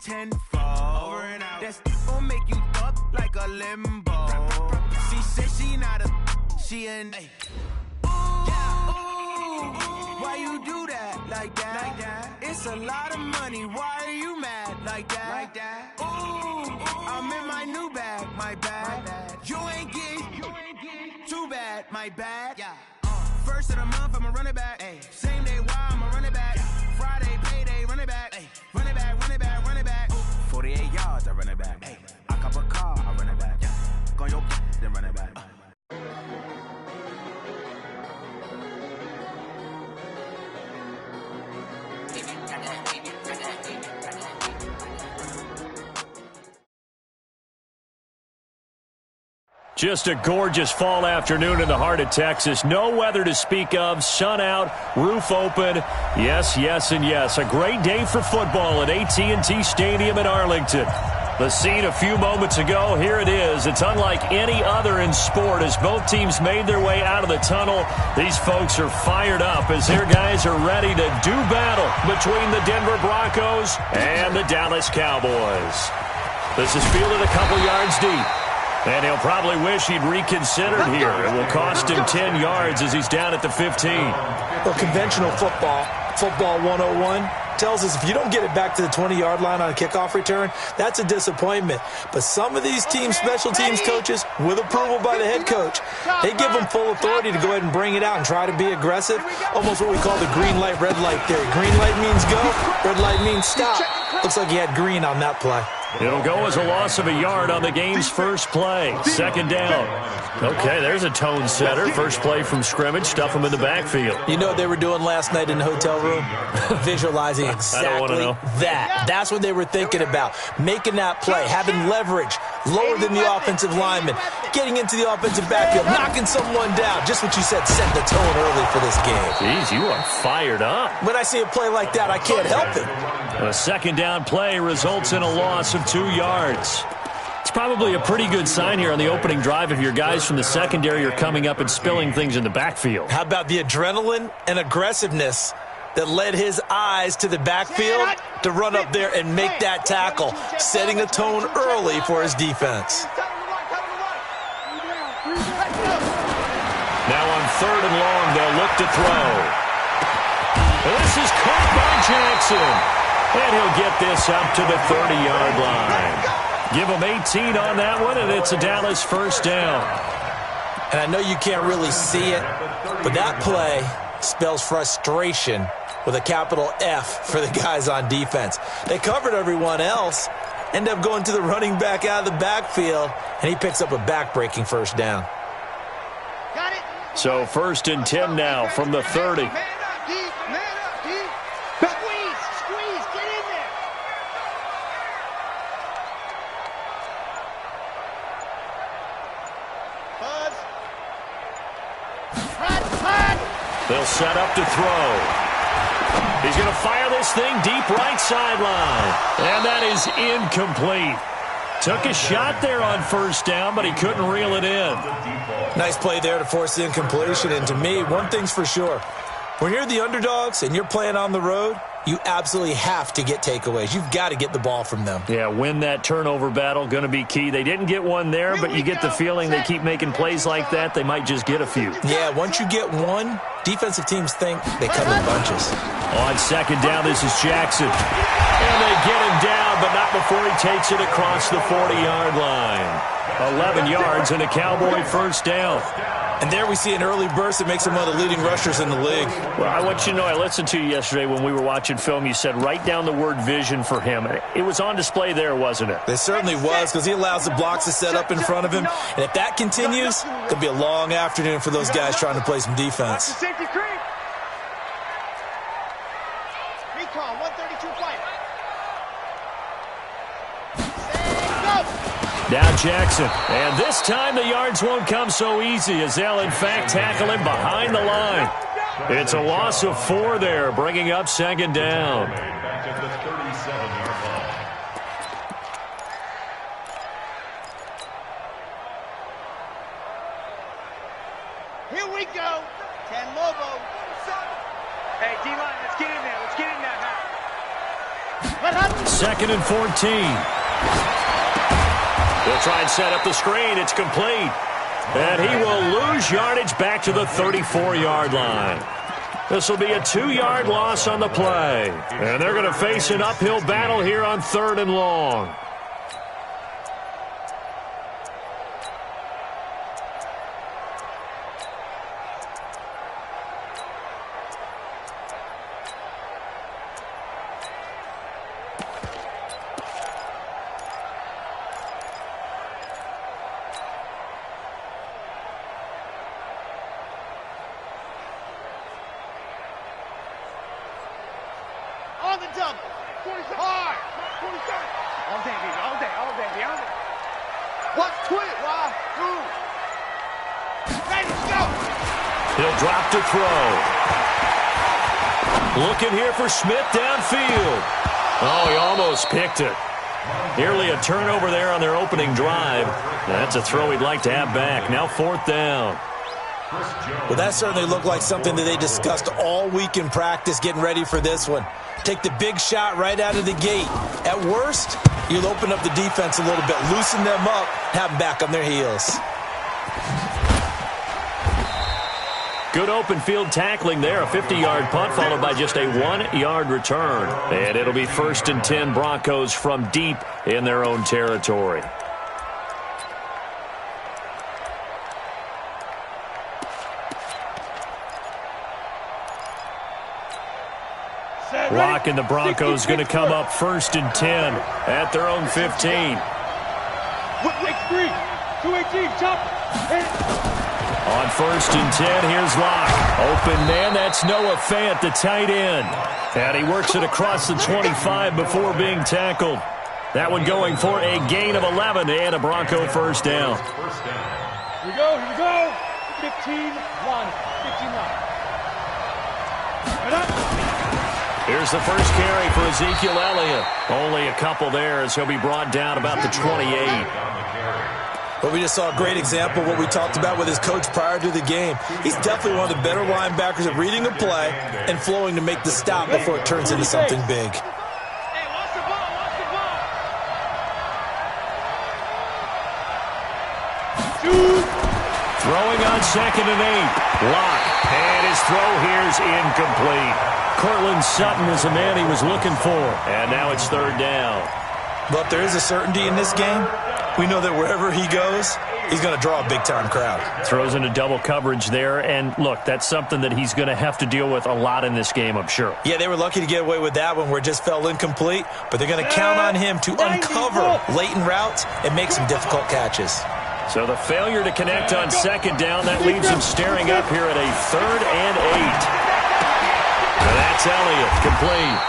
tenfold. Over and out. That's gon' make you up like a limbo. She said she not a, she an. Why you do that like that? It's a lot of money. Why are you mad like that? Ooh, I'm in my new bag, my bad. You ain't get too bad, my bad. Yeah. First of the month, I'ma run it back. Ay. Same day, why I'ma run it back. Friday, payday, run it back. Ay. Run it back, run it back, run it back. 48 yards, I run it back. Ay. I cop a car, I run it back. Yeah. Go on your then run it back. Just a gorgeous fall afternoon in the heart of Texas. No weather to speak of. Sun out, roof open. Yes, yes, and yes. A great day for football at AT&T Stadium in Arlington. The scene a few moments ago, here it is. It's unlike any other in sport as both teams made their way out of the tunnel. These folks are fired up as their guys are ready to do battle between the Denver Broncos and the Dallas Cowboys. This is fielded a couple yards deep. And he'll probably wish he'd reconsidered here. It will cost him 10 yards as he's down at the 15. Well, conventional football 101, tells us if you don't get it back to the 20-yard line on a kickoff return, that's a disappointment. But some of these teams, special teams coaches, with approval by the head coach, they give them full authority to go ahead and bring it out and try to be aggressive. Almost what we call the green light, red light theory. Green light means go, red light means stop. Looks like he had green on that play. It'll go as a loss of a yard on the game's first play. Second down. Okay, there's a tone setter. First play from scrimmage. Stuff him in the backfield. You know what they were doing last night in the hotel room? Visualizing exactly that. That's what they were thinking about. Making that play, having leverage, lower than the offensive lineman, getting into the offensive backfield, knocking someone down. Just what you said, set the tone early for this game. Jeez, you are fired up. When I see a play like that, I can't help it. A second down play results in a loss of 2 yards. It's probably a pretty good sign here on the opening drive if your guys from the secondary are coming up and spilling things in the backfield. How about the adrenaline and aggressiveness that led his eyes to the backfield to run up there and make that tackle, setting a tone early for his defense. Now on third and long, they'll look to throw. This is caught by Jackson. And he'll get this up to the 30-yard line. Give him 18 on that one, and it's a Dallas first down. And I know you can't really see it, but that play spells frustration with a capital F for the guys on defense. They covered everyone else, end up going to the running back out of the backfield, and he picks up a back-breaking first down. So first and 10 now from the 30. They'll set up to throw. He's going to fire this thing deep right sideline. And that is incomplete. Took a shot there on first down, but he couldn't reel it in. Nice play there to force the incompletion. And to me, one thing's for sure. When you're the underdogs and you're playing on the road, you absolutely have to get takeaways. You've got to get the ball from them. Yeah, win that turnover battle, going to be key. They didn't get one there, but you get the feeling they keep making plays like that, they might just get a few. Yeah, once you get one, defensive teams think they come in bunches. On second down, this is Jackson. And they get him down, but not before he takes it across the 40-yard line. 11 yards and a Cowboy first down. And there we see an early burst that makes him one of the leading rushers in the league. Well, I want you to know, I listened to you yesterday when we were watching film. You said write down the word vision for him. It was on display there, wasn't it? It certainly was, because he allows the blocks to set up in front of him. And if that continues, it could be a long afternoon for those guys trying to play some defense. Now Jackson, and this time the yards won't come so easy as they'll in fact tackle him behind the line. It's a loss of 4 there, bringing up second down. Here we go. 10 Lobo. Hey, D-line, let's get in there. Let's get in there now. 2nd and 14. They'll try and set up the screen. It's complete. And he will lose yardage back to the 34-yard line. This will be a 2-yard loss on the play. And they're going to face an uphill battle here on 3rd and long. On the double. 47. Hard. 47. All day, baby. All day. All day. All day. What's quick? Why? Move. Ready to go. He'll drop to throw. Looking here for Smith downfield. Oh, he almost picked it. Nearly a turnover there on their opening drive. That's a throw he'd like to have back. Now 4th down. Well, that certainly looked like something that they discussed all week in practice getting ready for this one. Take the big shot right out of the gate. At worst, you'll open up the defense a little bit, loosen them up, have them back on their heels. Good open field tackling there. A 50-yard punt followed by just a 1-yard return. And it'll be 1st and 10 Broncos from deep in their own territory. Lock and the Broncos going to come up 1st and 10 at their own 15. On 1st and 10, here's Locke. Open man, that's Noah Fant, the tight end. And he works it across the 25 before being tackled. That one going for a gain of 11 and a Bronco 1st down. Here we go, here we go. 15-1, 15-1. Here's the first carry for Ezekiel Elliott. Only a couple there as he'll be brought down about the 28. But we just saw a great example of what we talked about with his coach prior to the game. He's definitely one of the better linebackers at reading a play and flowing to make the stop before it turns into something big. Hey, watch the ball. Watch the ball. Throwing on 2nd and 8. Locke. And his throw here's incomplete. Cortland Sutton was the man he was looking for. And now it's 3rd down. But there is a certainty in this game. We know that wherever he goes, he's going to draw a big-time crowd. Throws into double coverage there. And, look, that's something that he's going to have to deal with a lot in this game, I'm sure. Yeah, they were lucky to get away with that one where it just fell incomplete. But they're going to count on him to uncover latent routes and make some difficult catches. So the failure to connect on 2nd down, that leaves him staring up here at a 3rd and 8. And that's Elliott, complete.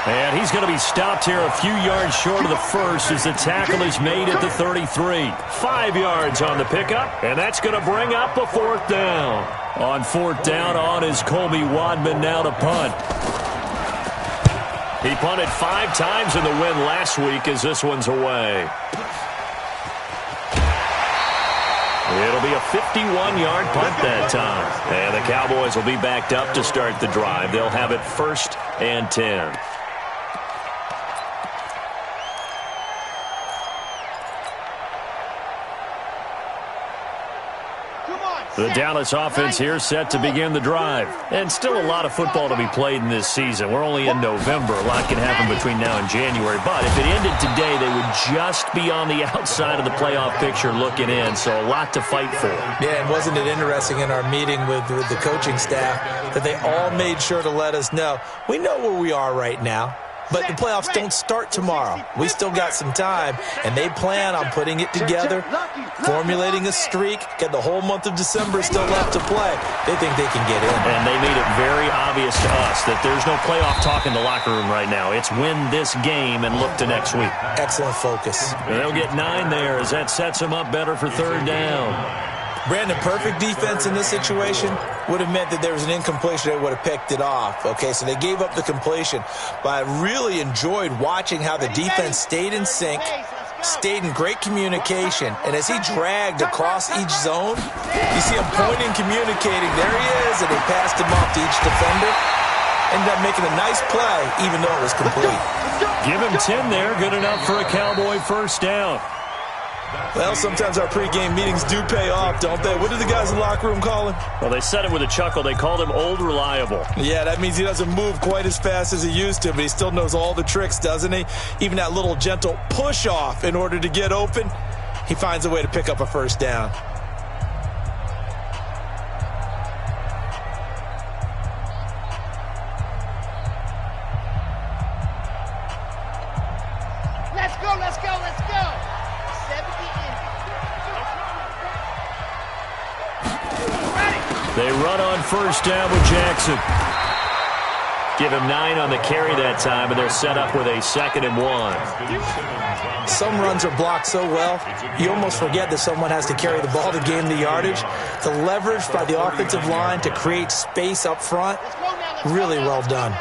And he's going to be stopped here a few yards short of the first as the tackle is made at the 33. 5 yards on the pickup, and that's going to bring up a 4th down. On 4th down on is Colby Wadman now to punt. He punted 5 times in the win last week as this one's away. It'll be a 51-yard punt that time. And the Cowboys will be backed up to start the drive. They'll have it 1st and 10. The Dallas offense here set to begin the drive. And still a lot of football to be played in this season. We're only in November. A lot can happen between now and January. But if it ended today, they would just be on the outside of the playoff picture looking in. So a lot to fight for. Yeah, and wasn't it interesting in our meeting with the coaching staff that they all made sure to let us know, we know where we are right now. But the playoffs don't start tomorrow. We still got some time, and they plan on putting it together, formulating a streak, get the whole month of December still left to play. They think they can get in. And they made it very obvious to us that there's no playoff talk in the locker room right now. It's win this game and look to next week. Excellent focus. And they'll get 9 there as that sets them up better for 3rd down. Brandon, perfect defense in this situation would have meant that there was an incompletion that would have picked it off. Okay, so they gave up the completion. But I really enjoyed watching how the defense stayed in sync, stayed in great communication. And as he dragged across each zone, you see him pointing, communicating. There he is, and they passed him off to each defender. Ended up making a nice play, even though it was complete. Give him 10 there. Good enough for a Cowboy first down. Well, sometimes our pregame meetings do pay off, don't they? What do the guys in the locker room call him? Well, they said it with a chuckle. They called him Old Reliable. Yeah, that means he doesn't move quite as fast as he used to, but he still knows all the tricks, doesn't he? Even that little gentle push-off in order to get open, he finds a way to pick up a first down. Let's go, let's go, let's go. 70 They run on first down with Jackson. Give him 9 on the carry that time, and they're set up with a 2nd and 1. Some runs are blocked so well, you almost forget that someone has to carry the ball to gain the yardage. The leverage by the offensive line to create space up front, really well done.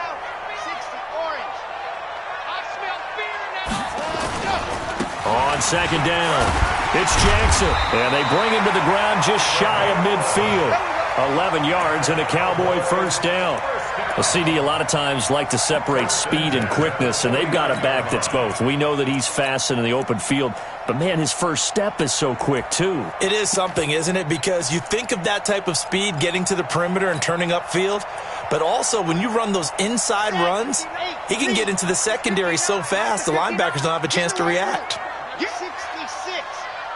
On 2nd down, it's Jackson, and they bring him to the ground just shy of midfield. 11 yards and a Cowboy first down. Well, CD, a lot of times like to separate speed and quickness, and they've got a back that's both. We know that he's fast in the open field, but, man, his first step is so quick, too. It is something, isn't it? Because you think of that type of speed getting to the perimeter and turning upfield, but also when you run those inside runs, he can get into the secondary so fast the linebackers don't have a chance to react. 66.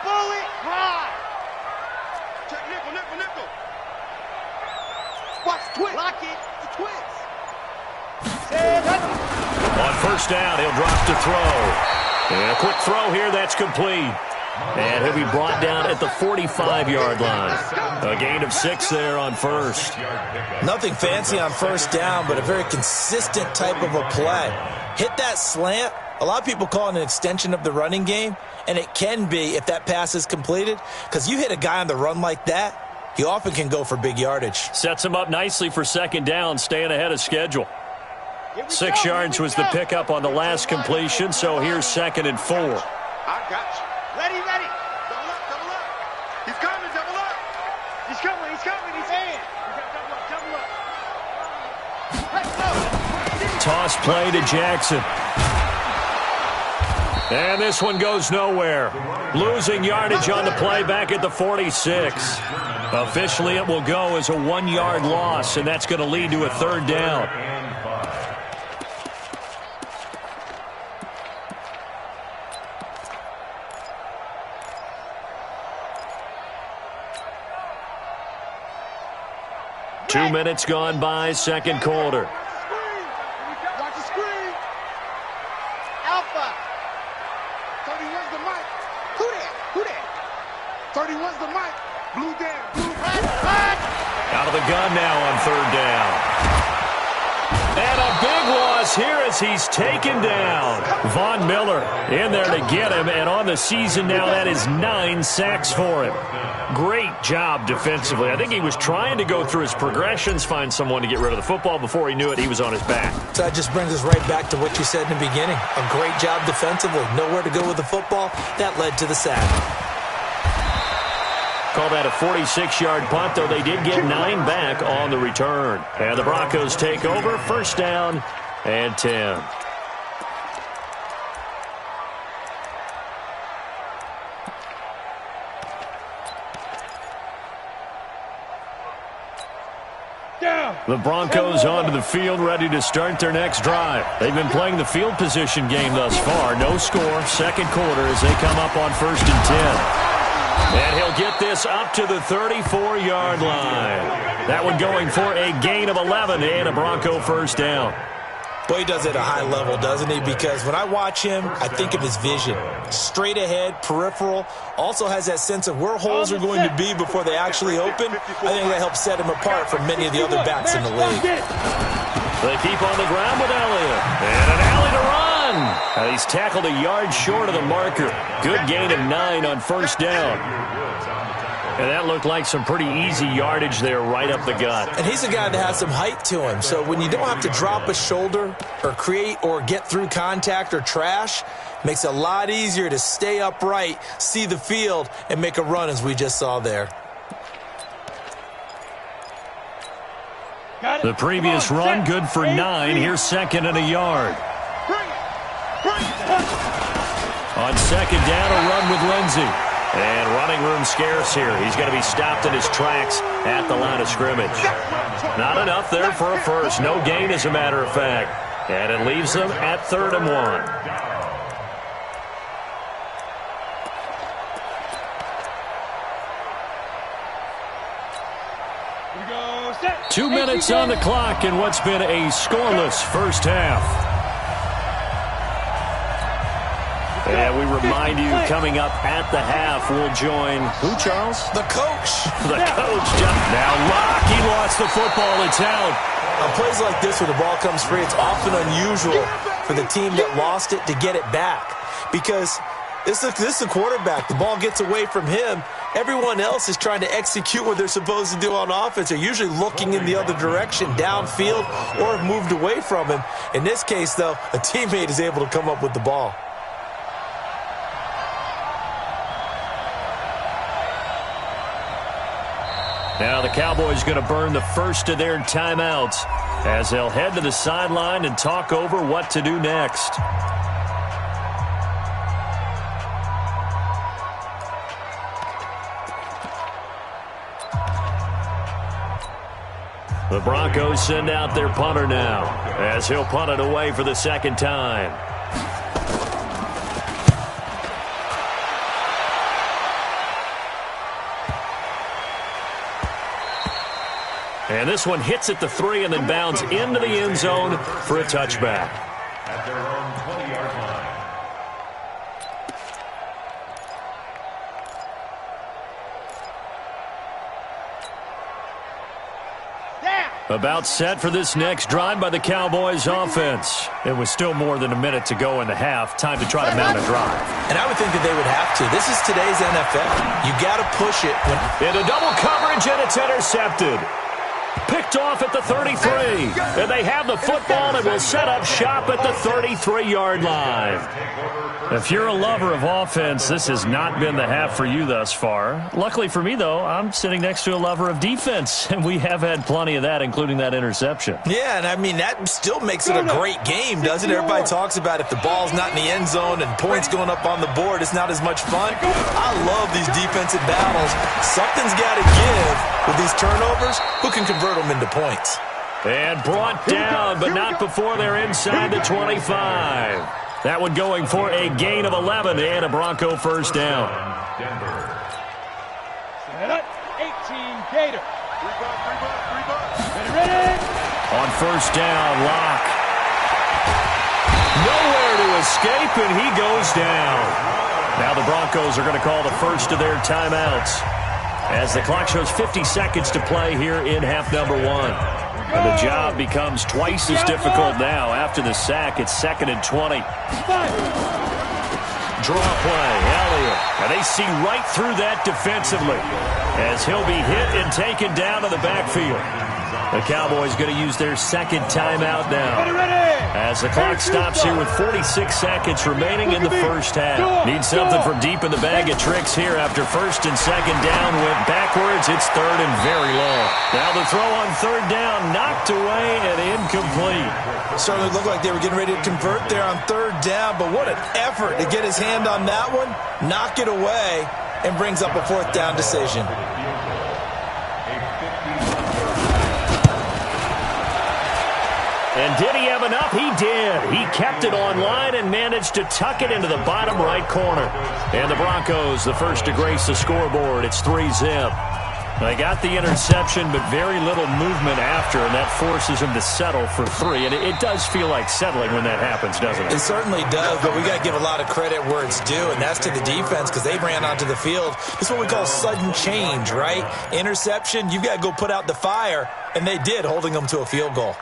Bullet ride. Check nickel. Watch twist. Lock it. The twist. On first down, he'll drop to throw. And a quick throw here, that's complete. And he'll be brought down at the 45-yard line. A gain of 6 there on first. Nothing fancy on first down, but a very consistent type of a play. Hit that slant. A lot of people call it an extension of the running game, and it can be if that pass is completed, because you hit a guy on the run like that, he often can go for big yardage. Sets him up nicely for 2nd down, staying ahead of schedule. 6 yards was the pickup on the last completion, so here's 2nd and 4. I got you. Ready. Double up. He's coming, double up. He's coming, he's in. Double up. Toss play to Jackson. And this one goes nowhere. Losing yardage on the play back at the 46. Officially, it will go as a 1-yard loss, and that's going to lead to a 3rd down. Two minutes gone by, 2nd quarter. Watch the screen. Alpha. 31's the mic. Who that? 31's the mic. Blue down. Out of the gun now on 3rd down. And a big loss here as he's taken down. Von Miller in there to get him, and on the season now, that is 9 sacks for him. Great job defensively. I think he was trying to go through his progressions, find someone to get rid of the football. Before he knew it, he was on his back. So that just brings us right back to what you said in the beginning. A great job defensively. Nowhere to go with the football. That led to the sack. Call that a 46-yard punt, though they did get 9 back on the return. And the Broncos take over, 1st down and 10. The Broncos onto the field, ready to start their next drive. They've been playing the field position game thus far. No score, 2nd quarter as they come up on 1st and 10. And he'll get this up to the 34-yard line. That one going for a gain of 11 and a Bronco first down. Boy, he does it at a high level, doesn't he? Because when I watch him, I think of his vision. Straight ahead, peripheral. Also has that sense of where holes are going to be before they actually open. I think that helps set him apart from many of the other backs in the league. They keep on the ground with Elliott. And an alley to run. He's tackled a yard short of the marker. Good gain of 9 on 1st down. And that looked like some pretty easy yardage there right up the gut. And he's a guy that has some height to him. So when you don't have to drop a shoulder or create or get through contact or trash, makes it a lot easier to stay upright, see the field, and make a run as we just saw there. The previous run, good for 9. Here's second and a yard. On second down, a run with Lindsey. And running room scarce here. He's going to be stopped in his tracks at the line of scrimmage. Not enough there for a first. No gain, as a matter of fact. And it leaves them at 3rd and 1. 2 minutes on the clock in what's been a scoreless first half. And we remind you, coming up at the half, we'll join who, Charles? The coach. The coach. Now Locke, he lost the football. It's out. On plays like this where the ball comes free, it's often unusual for the team that lost it to get it back. Because this is the quarterback. The ball gets away from him. Everyone else is trying to execute what they're supposed to do on offense. They're usually looking in the other direction, downfield, or have moved away from him. In this case, though, a teammate is able to come up with the ball. Now the Cowboys going to burn the first of their timeouts as they'll head to the sideline and talk over what to do next. The Broncos send out their punter now as he'll punt it away for the second time. And this one hits at the 3 and then bounds into the end zone for a touchback. At their own 20-yard line. About set for this next drive by the Cowboys offense. It was still more than a minute to go in the half. Time to try to mount a drive. And I would think that they would have to. This is today's NFL. You got to push it. Into double coverage, and it's intercepted. Picked off at the 33. And they have the football and will set up shop at the 33-yard line. If you're a lover of offense, this has not been the half for you thus far. Luckily for me, though, I'm sitting next to a lover of defense, and we have had plenty of that, including that interception. Yeah, and I mean, that still makes it a great game, doesn't it? Everybody talks about if the ball's not in the end zone and points going up on the board, it's not as much fun. I love these defensive battles. Something's got to give with these turnovers. Who can convert them into points? And brought down, but not before they're inside the 25. That one going for a gain of 11 and a Bronco first down. Set up, 18 Gator. Ready. On first down, Locke. Nowhere to escape, and he goes down. Now the Broncos are going to call the first of their timeouts as the clock shows 50 seconds to play here in half number 1. And the job becomes twice as difficult now. After the sack, it's 2nd and 20. Draw play, Elliott. And they see right through that defensively as he'll be hit and taken down to the backfield. The Cowboys going to use their second timeout now as the clock stops here with 46 seconds remaining in the first half. Need something from deep in the bag of tricks here after first and second down went backwards. It's 3rd and very long. Now the throw on 3rd down, knocked away and incomplete. Certainly looked like they were getting ready to convert there on 3rd down, but what an effort to get his hand on that one, knock it away, and brings up a 4th down decision. And did he have enough? He did. He kept it online and managed to tuck it into the bottom right corner. And the Broncos, the first to grace the scoreboard. It's 3-zip. They got the interception, but very little movement after, and that forces him to settle for 3. And it does feel like settling when that happens, doesn't it? It certainly does, but we got to give a lot of credit where it's due, and that's to the defense because they ran onto the field. This is what we call sudden change, right? Interception, you got to go put out the fire, and they did, holding them to a field goal.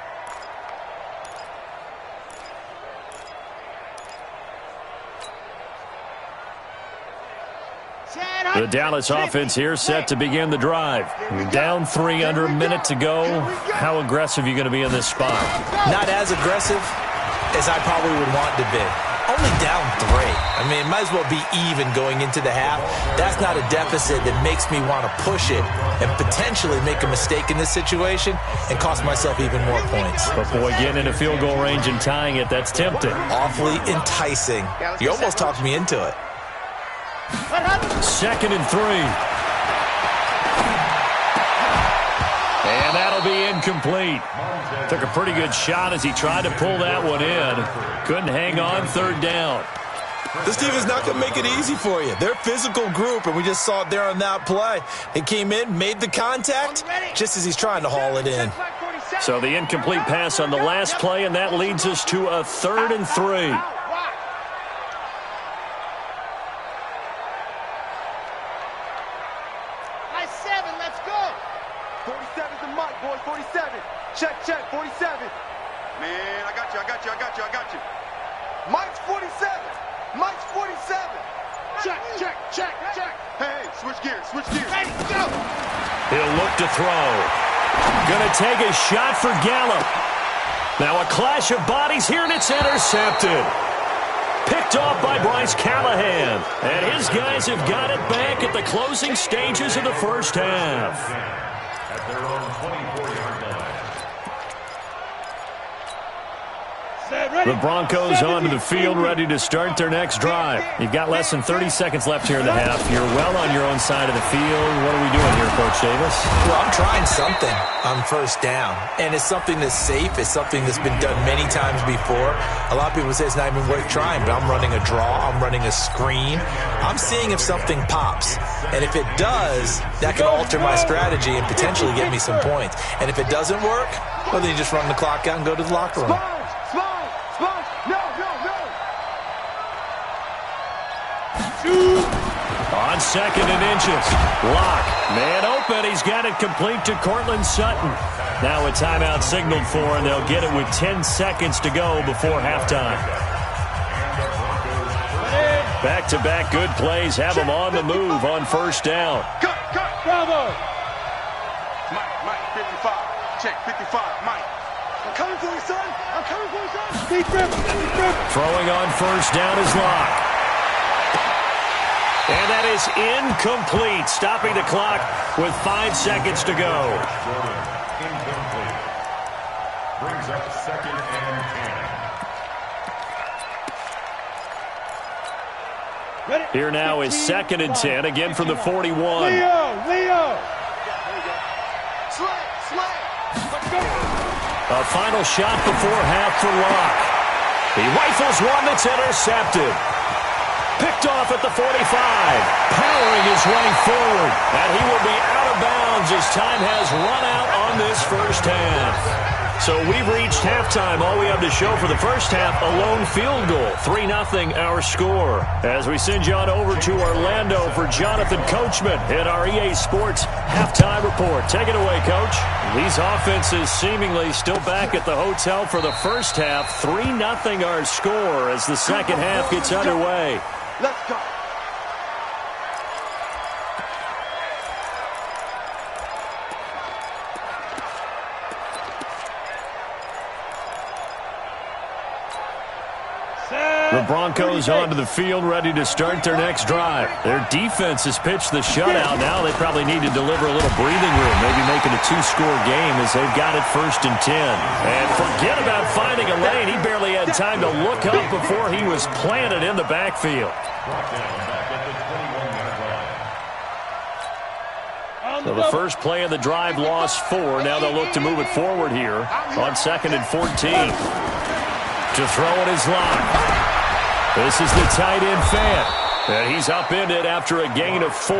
The Dallas offense here set to begin the drive. You're down 3 under a minute to go. How aggressive are you going to be in this spot? Not as aggressive as I probably would want to be. only down 3. I mean, it might as well be even going into the half. That's not a deficit that makes me want to push it and potentially make a mistake in this situation and cost myself even more points. But boy, getting into field goal range and tying it, that's tempting. Awfully enticing. You almost talked me into it. 2nd and 3. And that'll be incomplete. Took a pretty good shot as he tried to pull that one in. Couldn't hang on 3rd down. This team is not going to make it easy for you. They're a physical group, and we just saw it there on that play. He came in, made the contact, just as he's trying to haul it in. So the incomplete pass on the last play, and that leads us to a 3rd and 3. Check, 47. Man, I got you. Mike's 47. Mike's 47. Check. Hey, switch gears. Ready, go. He'll look to throw. Gonna take a shot for Gallup. Now a clash of bodies here, and it's intercepted. Picked off by Bryce Callahan. And his guys have got it back at the closing stages of the first half. At their own 24-yard line. The Broncos onto the field, ready to start their next drive. You've got less than 30 seconds left here in the half. You're well on your own side of the field. What are we doing here, Coach Davis? Well, I'm trying something on 1st down, and it's something that's safe. It's something that's been done many times before. A lot of people say it's not even worth trying, but I'm running a draw. I'm running a screen. I'm seeing if something pops, and if it does, that can alter my strategy and potentially get me some points. And if it doesn't work, well, then you just run the clock out and go to the locker room. On 2nd and inches. Lock. Man open. He's got it complete to Cortland Sutton. Now a timeout signaled for, and they'll get it with 10 seconds to go before halftime. Back-to-back good plays have them on the move on 1st down. Cut. Bravo. Mike, 55. Check, 55. Mike. I'm coming for you, son. Deep rip. Throwing on 1st down is Lock. And that is incomplete, stopping the clock with 5 seconds to go. Incomplete. Brings up 2nd and 10. Here now is 2nd and 10, again from the 41. Leo. Slay. A final shot before half for Lock. He rifles one that's intercepted. Picked off at the 45, powering his way forward. And he will be out of bounds as time has run out on this first half. So we've reached halftime. All we have to show for the first half, a lone field goal. 3-0 our score. As we send you on over to Orlando for Jonathan Coachman in our EA Sports halftime report. Take it away, Coach. These offenses seemingly still back at the hotel for the first half. 3-0 our score as the second half gets underway. Let's go. The Broncos onto the field, ready to start their next drive. Their defense has pitched the shutout. Now they probably need to deliver a little breathing room, maybe make it a 2-score game as they've got it 1st and 10. And forget about finding a lane. He barely had time to look up before he was planted in the backfield. So the first play of the drive lost 4. Now they'll look to move it forward here on 2nd and 14. To throw it is Lock. This is the tight end Fan. And he's upended after a gain of 4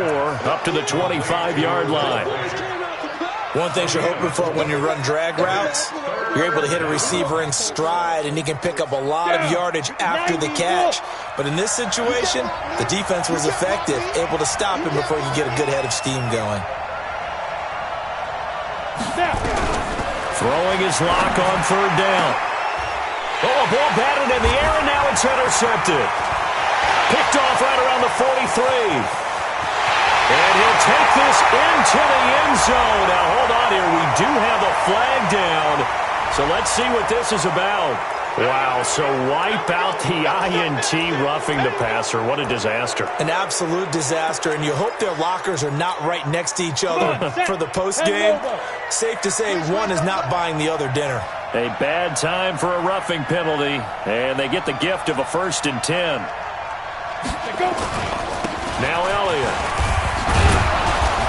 up to the 25-yard line. One thing you're hoping for when you run drag routes, you're able to hit a receiver in stride and he can pick up a lot of yardage after the catch. But in this situation, the defense was effective, able to stop him before he could get a good head of steam going. Throwing his Lock on 3rd down. Oh, a ball batted in the air, and now it's intercepted. Picked off right around the 43. And he'll take this into the end zone. Now, hold on here. We do have a flag down. So let's see what this is about. Wow, so wipe out the INT roughing the passer. What a disaster. An absolute disaster, and you hope their lockers are not right next to each other for the postgame. Safe to say one is not buying the other dinner. A bad time for a roughing penalty, and they get the gift of a 1st and 10. Now Elliott.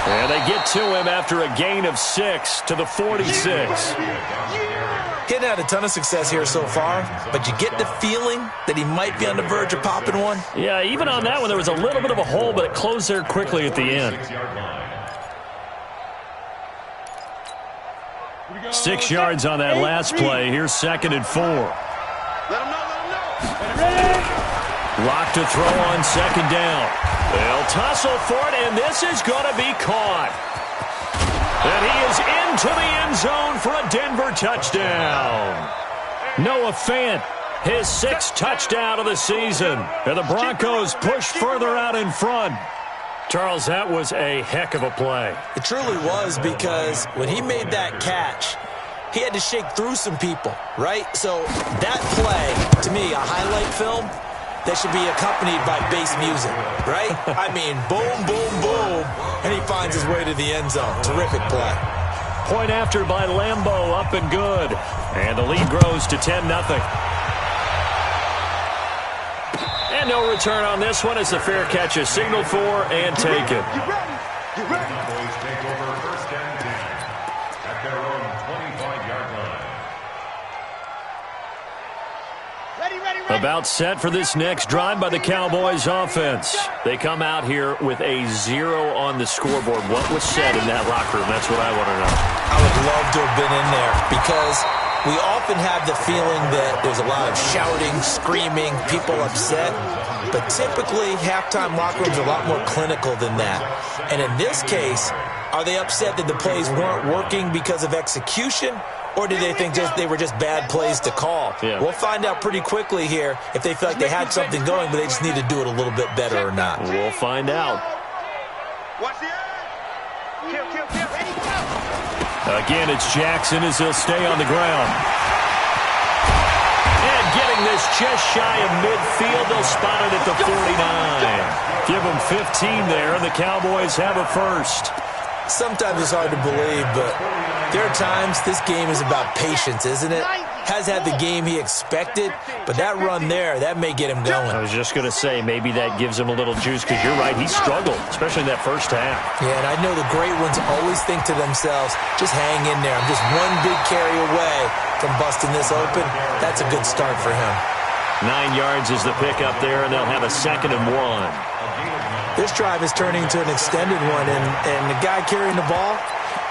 And they get to him after a gain of 6 to the 46. He hadn't had a ton of success here so far, but you get the feeling that he might be on the verge of popping one. Yeah, even on that one, there was a little bit of a hole, but it closed there quickly at the end. 6 yards on that last play. Here's 2nd and 4. Let him know. Lock to throw on 2nd down. They'll tussle for it, and this is going to be caught. And he is into the end zone for a Denver touchdown. Noah Fant, his 6th touchdown of the season. And the Broncos push further out in front. Charles, that was a heck of a play. It truly was, because when he made that catch, he had to shake through some people, right? So that play, to me, a highlight film that should be accompanied by bass music, right? I mean, boom, boom, boom, and he finds his way to the end zone. Terrific play. Point after by Lambeau, up and good. And the lead grows to 10-0. And no return on this one as the fair catch is signaled for and taken. Get ready. Boys take over 1st and 10 at their own 25-yard line. About set for this next drive by the Cowboys offense. They come out here with a 0 on the scoreboard. What was said in that locker room? That's what I want to know. I would love to have been in there, because we often have the feeling that there's a lot of shouting, screaming, people upset. But typically, halftime locker rooms are a lot more clinical than that. And in this case, are they upset that the plays weren't working because of execution? Or do they think they were just bad plays to call? Yeah. We'll find out pretty quickly here if they feel like they had something going, but they just need to do it a little bit better or not. We'll find out. Watch the edge. Kill. Ready, go. Again, it's Jackson as he'll stay on the ground. And getting this just shy of midfield, they'll spot it at the 49. Give them 15 there, and the Cowboys have a 1st. Sometimes it's hard to believe, but there are times this game is about patience, isn't it? Has had the game he expected, but that run there, that may get him going. I was just going to say, maybe that gives him a little juice, because you're right, he struggled, especially in that 1st half. Yeah, and I know the great ones always think to themselves, just hang in there. I'm just one big carry away from busting this open. That's a good start for him. 9 yards is the pickup there, and they'll have a 2nd and 1. This drive is turning into an extended one, and the guy carrying the ball,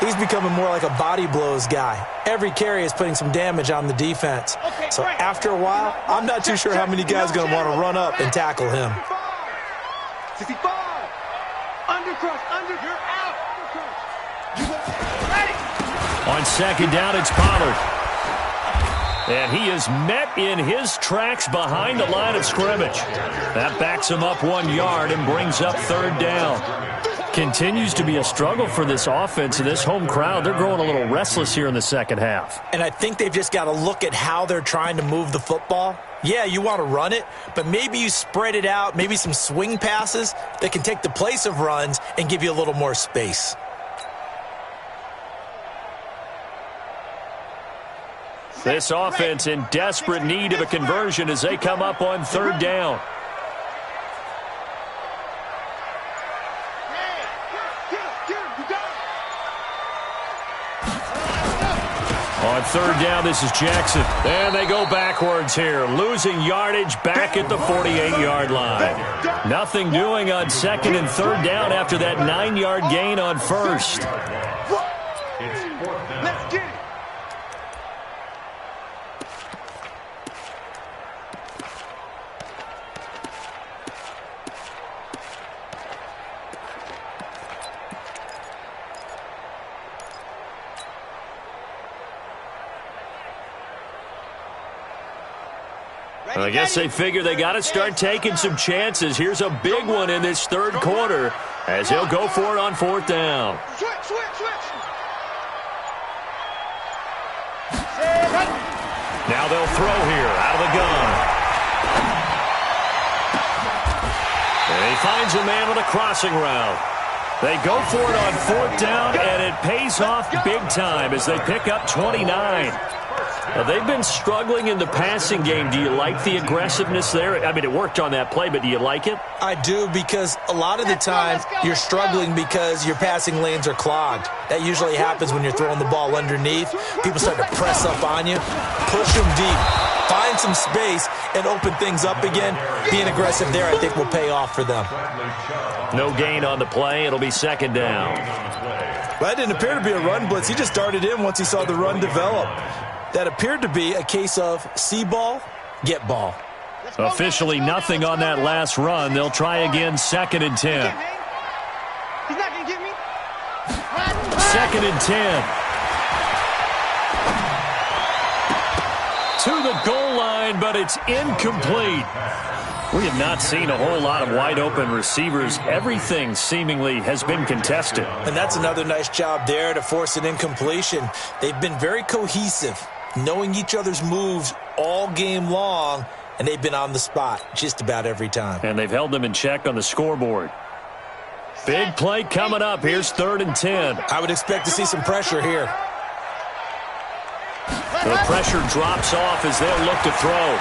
he's becoming more like a body blows guy. Every carry is putting some damage on the defense. So after a while, I'm not too sure how many guys are going to want to run up and tackle him. 65. Undercross. You're out. Ready. On 2nd down, it's Pollard. And he is met in his tracks behind the line of scrimmage. That backs him up 1 yard and brings up 3rd down. Continues to be a struggle for this offense and this home crowd. They're growing a little restless here in the 2nd half. And I think they've just got to look at how they're trying to move the football. Yeah, you want to run it, but maybe you spread it out, maybe some swing passes that can take the place of runs and give you a little more space. This offense in desperate need of a conversion as they come up on 3rd down. On 3rd down, this is Jackson. And they go backwards here, losing yardage back at the 48-yard line. Nothing doing on 2nd and 3rd down after that 9-yard gain on 1st. It's 4th down. Let's get it. I guess they figure they got to start taking some chances. Here's a big one in this 3rd quarter as he'll go for it on 4th down. Now they'll throw here out of the gun. And he finds a man on a crossing route. They go for it on 4th down, and it pays off big time as they pick up 29. Now, they've been struggling in the passing game. Do you like the aggressiveness there? I mean, it worked on that play, but do you like it? I do, because a lot of the time you're struggling because your passing lanes are clogged. That usually happens when you're throwing the ball underneath. People start to press up on you, push them deep, find some space, and open things up again. Being aggressive there, I think, will pay off for them. No gain on the play. It'll be 2nd down. Well, that didn't appear to be a run blitz. He just darted in once he saw the run develop. That appeared to be a case of see ball, get ball. Officially nothing on that last run. They'll try again, 2nd and 10. He's not going to get me. 2nd and 10. To the goal line, but it's incomplete. We have not seen a whole lot of wide-open receivers. Everything seemingly has been contested. And that's another nice job there to force an incompletion. They've been very cohesive, knowing each other's moves all game long, and they've been on the spot just about every time. And they've held them in check on the scoreboard. Big play coming up. Here's 3rd and 10. I would expect to see some pressure here. The pressure drops off as they'll look to throw.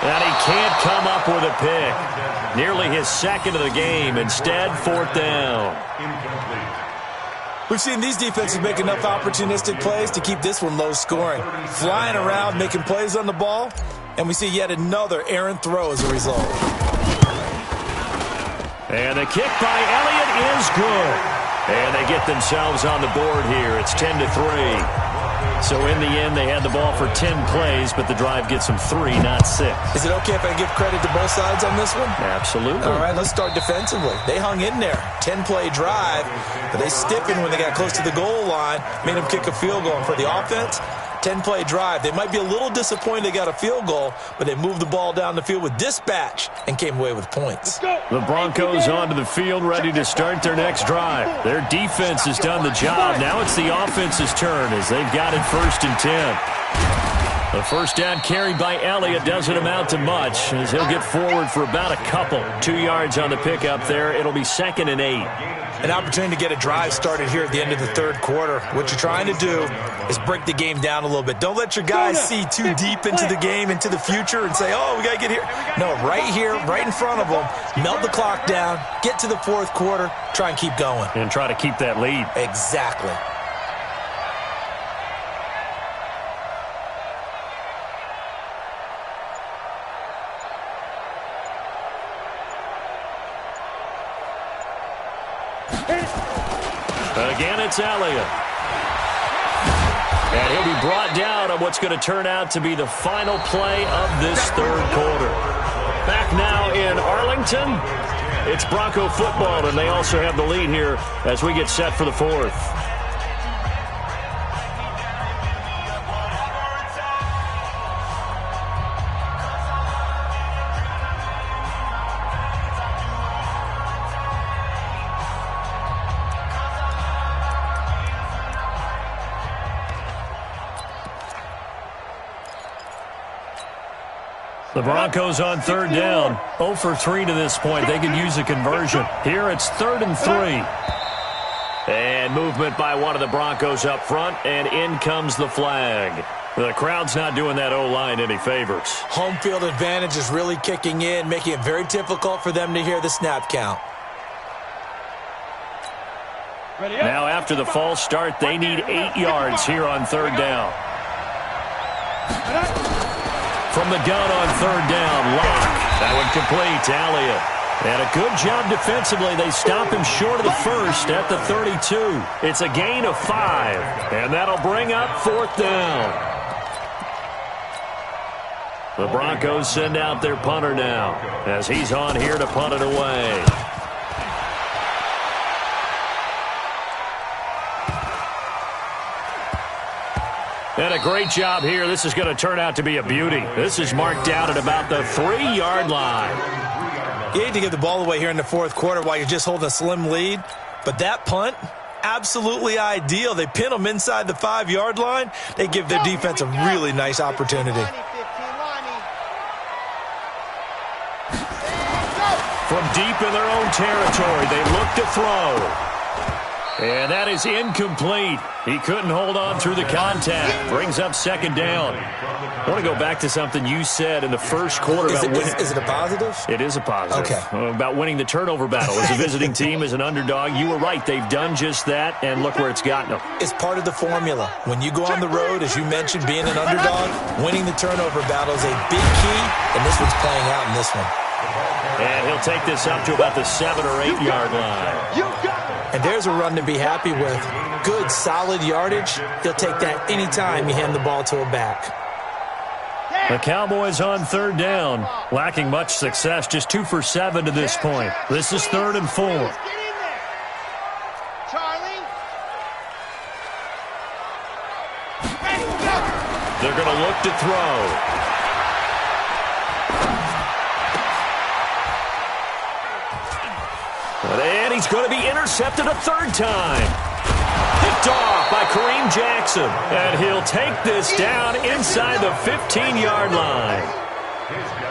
And he can't come up with a pick. Nearly his 2nd of the game. Instead, 4th down. We've seen these defenses make enough opportunistic plays to keep this one low scoring. Flying around, making plays on the ball, and we see yet another errant throw as a result. And the kick by Elliott is good. And they get themselves on the board here. It's 10-3. So in the end, they had the ball for 10 plays, but the drive gets them 3, not 6. Is it okay if I give credit to both sides on this one? Absolutely. All right, let's start defensively. They hung in there. 10-play drive, but they stiffened when they got close to the goal line, made them kick a field goal. And for the offense, 10-play drive. They might be a little disappointed they got a field goal, but they moved the ball down the field with dispatch and came away with points. The Broncos onto the field, ready to start their next drive. Their defense has done the job. Now it's the offense's turn as they've got it 1st and 10. The 1st down carried by Elliott doesn't amount to much as he'll get forward for about a couple. 2 yards on the pickup there. It'll be 2nd and 8. An opportunity to get a drive started here at the end of the 3rd quarter. What you're trying to do is break the game down a little bit. Don't let your guys see too deep into the game, into the future, and say, oh, we got to get here. No, right here, right in front of them, melt the clock down, get to the 4th quarter, try and keep going. And try to keep that lead. Exactly. Again, it's Elliott. And he'll be brought down on what's going to turn out to be the final play of this 3rd quarter. Back now in Arlington, it's Bronco football, and they also have the lead here as we get set for the 4th. The Broncos on 3rd down. 0 for 3 to this point. They could use a conversion. Here it's 3rd and 3. And movement by one of the Broncos up front, and in comes the flag. The crowd's not doing that O-line any favors. Home field advantage is really kicking in, making it very difficult for them to hear the snap count. Now after the false start, they need 8 yards here on 3rd down. From the gun on 3rd down, Locke. That one complete to Elliott. And a good job defensively. They stop him short of the 1st at the 32. It's a gain of 5. And that'll bring up 4th down. The Broncos send out their punter now as he's on here to punt it away. And a great job here. This is going to turn out to be a beauty. This is marked out at about the 3-yard line. You hate to give the ball away here in the 4th quarter while you're just holding a slim lead, but that punt absolutely ideal. They pin them inside the 5-yard line. They give their defense a really nice opportunity. From deep in their own territory, they look to throw. And that is incomplete. He couldn't hold on through the contact. Brings up second down. I want to go back to something you said in the first quarter. Is it a positive? It is a positive. Okay. About winning the turnover battle. As a visiting team, as an underdog, you were right. They've done just that, and look where it's gotten them. It's part of the formula. When you go on the road, as you mentioned, being an underdog, winning the turnover battle is a big key, and this one's playing out in this one. And he'll take this up to about the 7 or 8 yard line. And there's a run to be happy with. Good, solid yardage. He'll take that anytime you hand the ball to a back. The Cowboys on third down, lacking much success, just 2 for 7 to this point. This is 3rd and 4. They're going to look to throw. And he's going to be intercepted a 3rd time. Picked off by Kareem Jackson. And he'll take this down inside the 15-yard line.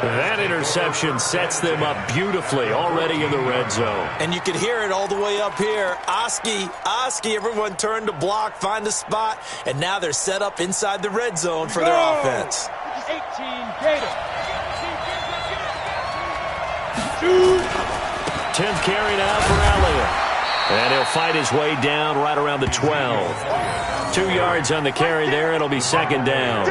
That interception sets them up beautifully already in the red zone. And you can hear it all the way up here. Oski, everyone turned to block, find a spot, and now they're set up inside the red zone for their offense. 18 Gator. 2. 10th carry now for Elliott. And he'll fight his way down right around the 12. 2 yards on the carry there. It'll be second down.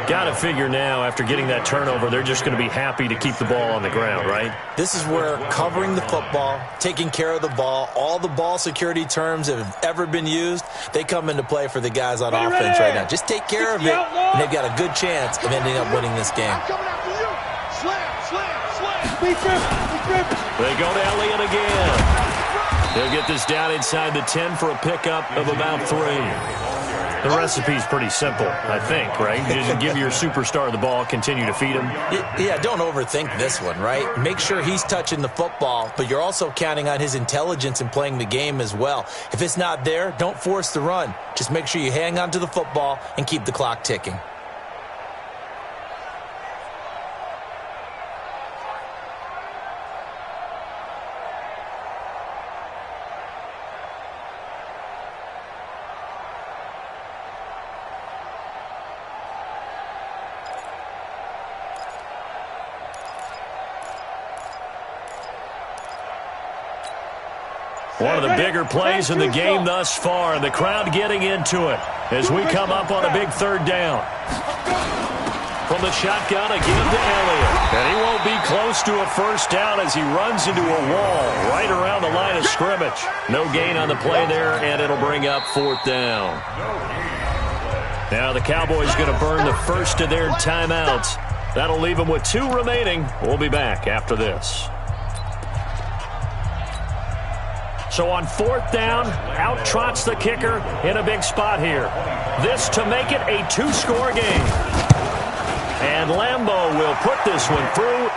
Got to figure now, after getting that turnover, they're just going to be happy to keep the ball on the ground, right? This is where covering the football, taking care of the ball, all the ball security terms that have ever been used, they come into play for the guys on offense right now. Just take care of it, and they've got a good chance of ending up winning this game. They go to Elliott again. He'll get this down inside the 10 for a pickup of about 3. The recipe's pretty simple, I think, right? Just give your superstar the ball, continue to feed him. Yeah, don't overthink this one, right? Make sure he's touching the football, but you're also counting on his intelligence in playing the game as well. If it's not there, don't force the run. Just make sure you hang on to the football and keep the clock ticking. One of the bigger plays in the game thus far, and the crowd getting into it as we come up on a big 3rd down. From the shotgun, again to Elliott. And he won't be close to a first down as he runs into a wall right around the line of scrimmage. No gain on the play there, and it'll bring up 4th down. Now the Cowboys going to burn the first of their timeouts. That'll leave them with 2 remaining. We'll be back after this. So on 4th down, out trots the kicker in a big spot here. This to make it a 2-score game. And Lambeau will put this one through,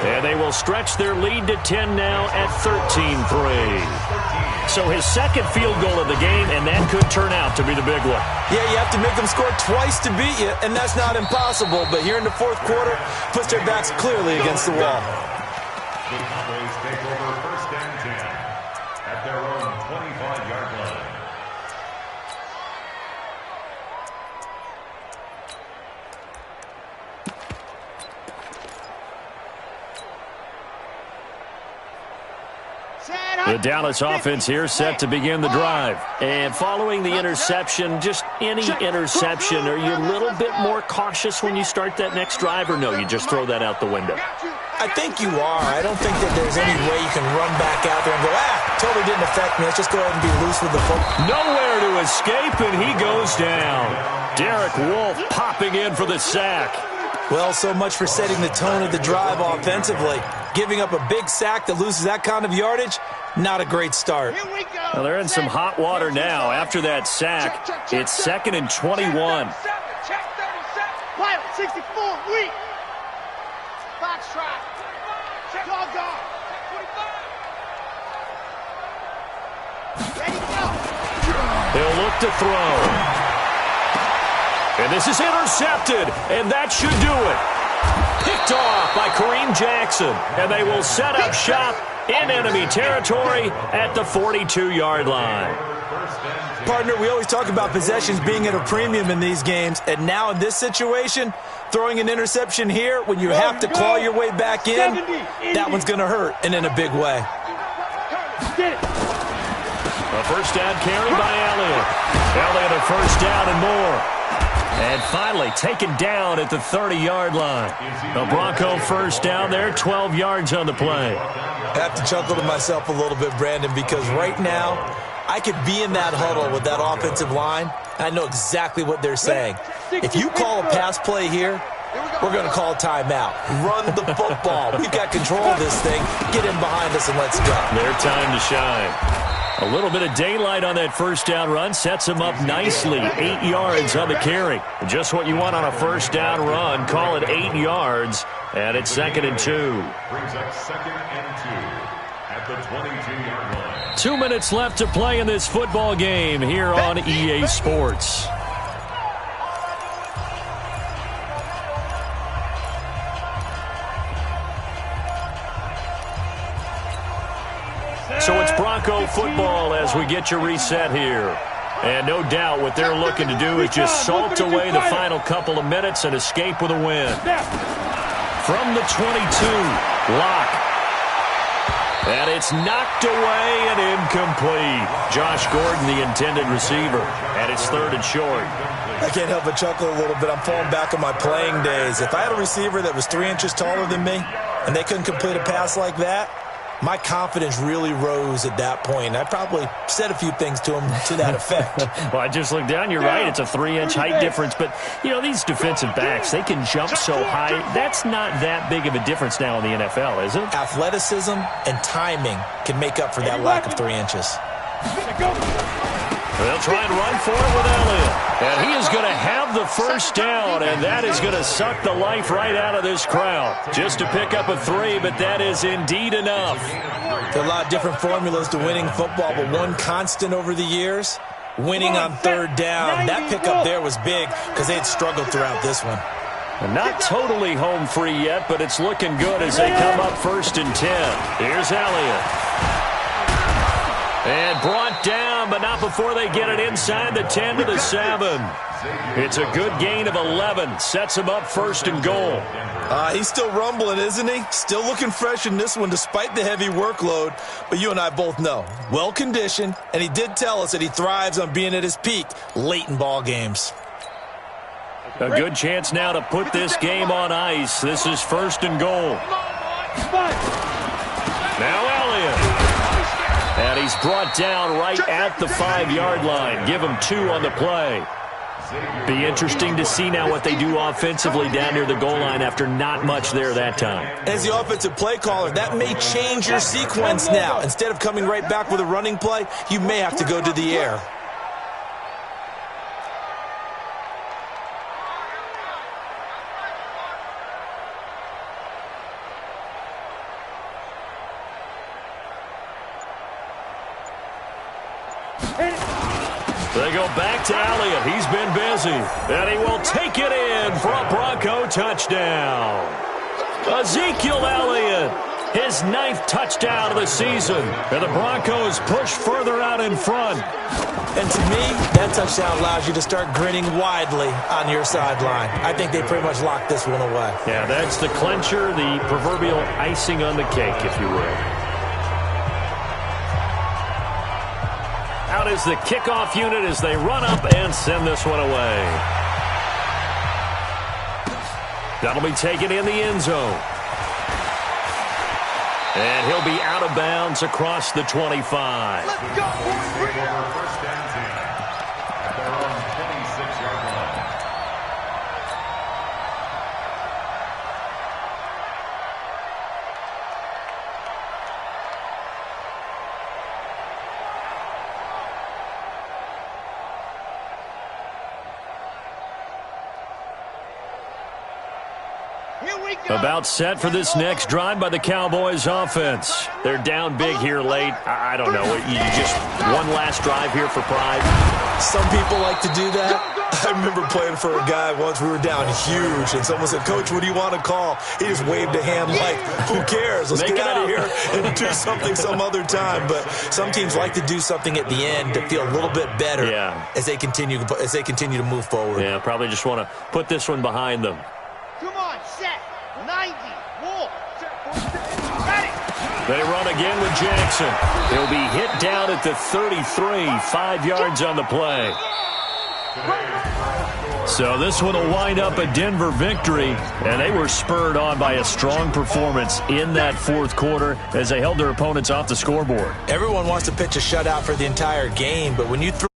and they will stretch their lead to 10 now at 13-3. So his second field goal of the game, and that could turn out to be the big one. Yeah, you have to make them score twice to beat you, and that's not impossible. But here in the 4th quarter, puts their backs clearly against the wall. The Cowboys take over 1st and 10 at their own 25-yard line. The Dallas offense here set to begin the drive. And following the interception, just any interception, are you a little bit more cautious when you start that next drive, or no, you just throw that out the window? I think you are. I don't think that there's any way you can run back out there and go, totally didn't affect me. Let's just go ahead and be loose with the football. Nowhere to escape, and he goes down. Derek Wolfe popping in for the sack. Well, so much for setting the tone of the drive offensively. Giving up a big sack that loses that kind of yardage, not a great start. Well, they're in some hot water now. After that sack, it's 2nd and 21. Pilot 64, weak. Box track. Dog dog. 25. Ready, go. back to throw. And this is intercepted, and that should do it. Picked off by Kareem Jackson, and they will set up shop in enemy territory at the 42-yard line. Partner, we always talk about possessions being at a premium in these games, and now in this situation, throwing an interception here when you have to claw your way back in, that one's going to hurt, and in a big way. A first down carry by Elliott. Elliott a first down and more. And finally taken down at the 30-yard line. A Bronco first down there, 12 yards on the play. I have to chuckle to myself a little bit, Brandon, because right now I could be in that huddle with that offensive line. I know exactly what they're saying. If you call a pass play here, we're going to call timeout. Run the football. We've got control of this thing. Get in behind us and let's go. Their time to shine. A little bit of daylight on that first down run sets him up nicely. 8 yards on the carry. Just what you want on a first down run. Call it 8 yards, and it's 2nd and 2. Brings up 2nd and 2 at the 22-yard line. 2 minutes left to play in this football game here on EA Sports. So it's Bronco football as we get you reset here. And no doubt what they're looking to do is just salt away the final couple of minutes and escape with a win. From the 22, Locke. And it's knocked away and incomplete. Josh Gordon, the intended receiver, and it's 3rd and short. I can't help but chuckle a little bit. I'm falling back on my playing days. If I had a receiver that was 3 inches taller than me and they couldn't complete a pass like that, my confidence really rose at that point. I probably said a few things to him to that effect. Well, I just looked down. You're right. It's a 3-inch height difference. But, you know, these defensive backs, they can jump so high. That's not that big of a difference now in the NFL, is it? Athleticism and timing can make up for that lack of 3 inches. They'll try and run for it with Elliott. And he is going to have the first down, and that is going to suck the life right out of this crowd. Just to pick up a 3, but that is indeed enough. There are a lot of different formulas to winning football, but one constant over the years, winning on 3rd down. That pickup there was big because they had struggled throughout this one. And not totally home free yet, but it's looking good as they come up 1st and 10. Here's Elliott. And brought down, but not before they get it inside the 10 to the 7. It's a good gain of 11. Sets him up 1st and goal. He's still rumbling, isn't he? Still looking fresh in this one despite the heavy workload. But you and I both know, well-conditioned, and he did tell us that he thrives on being at his peak late in ball games. A good chance now to put this game on ice. This is 1st and goal. Now Elliott. And he's brought down right at the 5-yard line. Give him 2 on the play. Be interesting to see now what they do offensively down near the goal line after not much there that time. As the offensive play caller, that may change your sequence now. Instead of coming right back with a running play, you may have to go to the air. They go back to Elliott. He's been busy. And he will take it in for a Bronco touchdown. Ezekiel Elliott, his 9th touchdown of the season. And the Broncos push further out in front. And to me, that touchdown allows you to start grinning widely on your sideline. I think they pretty much locked this one away. Yeah, that's the clincher, the proverbial icing on the cake, if you will. Out is the kickoff unit as they run up and send this one away. That'll be taken in the end zone. And he'll be out of bounds across the 25. Let's go, first down 10 at their own 26-yard line. Here About set for this next drive by the Cowboys offense. They're down big here late. I don't know. You just one last drive here for pride. Some people like to do that. I remember playing for a guy once. We were down huge, and someone said, "Coach, what do you want to call?" He just waved a hand like, "Who cares? Let's get out of here and do something some other time." But some teams like to do something at the end to feel a little bit better as they continue to move forward. Yeah, probably just want to put this one behind them. Come on, set. 90. Wolf. Ready. They run again with Jackson. He'll be hit down at the 33, 5 yards on the play. So this one will wind up a Denver victory, and they were spurred on by a strong performance in that fourth quarter as they held their opponents off the scoreboard. Everyone wants to pitch a shutout for the entire game, but when you throw